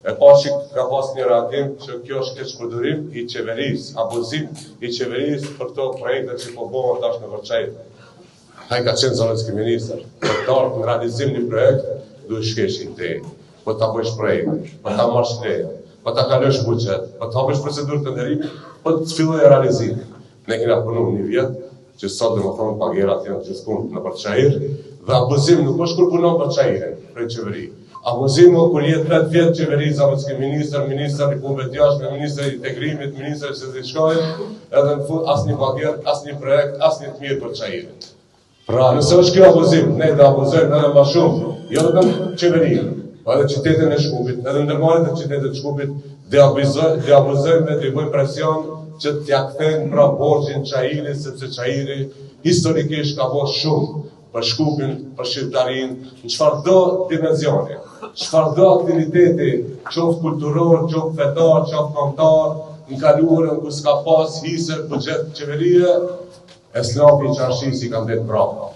E pa që ka pas një reagim që kjo është keqpërdorim i qeverisë, abuzim i qeverisë për këto projekte që po bëhen tash në Vërçajr. Ai ka qenë zonëski ministër, për të ardhur në realizim një projekt, duhet shkesh ide, po ta bësh projekt, po ta marrësh leje, po ta kalosh buxhet, po ta hapësh procedurë të nderimit, po të fillojë realizimi. Ne kemi punuar një vit, që sot domethënë pagerat janë gjithkund në Vërçajr, dhe abuzim nuk është kur punon Vërçajrin për qeveri. Abuzimi kur jetë 3 vjet qeveri zonëski ministër i punëve të jashtme, ministër i integrimit, ministër i sezishkojit, edhe në fund asnjë pagerë, asnjë projekt, asnjë të mirë për Vërçajrin. Pra, nëse është kjo abuzim, ne do abuzojmë edhe më shumë, jo vetëm qeverinë, po edhe qytetin e Shkupit, edhe ndërmarrjet e qytetit të Shkupit, do abuzojmë dhe do bëjmë presion që t'ia kthejnë pra borxhin Çajirit, sepse Çajiri historikisht ka bërë shumë për Shkupin, për shqiptarinë, në çfarëdo dimensioni, çfarëdo aktiviteti, qoftë kulturor, qoftë fetar, qoftë kombëtar, në kaluarën ku s'ka pas hise buxhet qeverie, Eslapi i Çarshis i ka mbet brapa.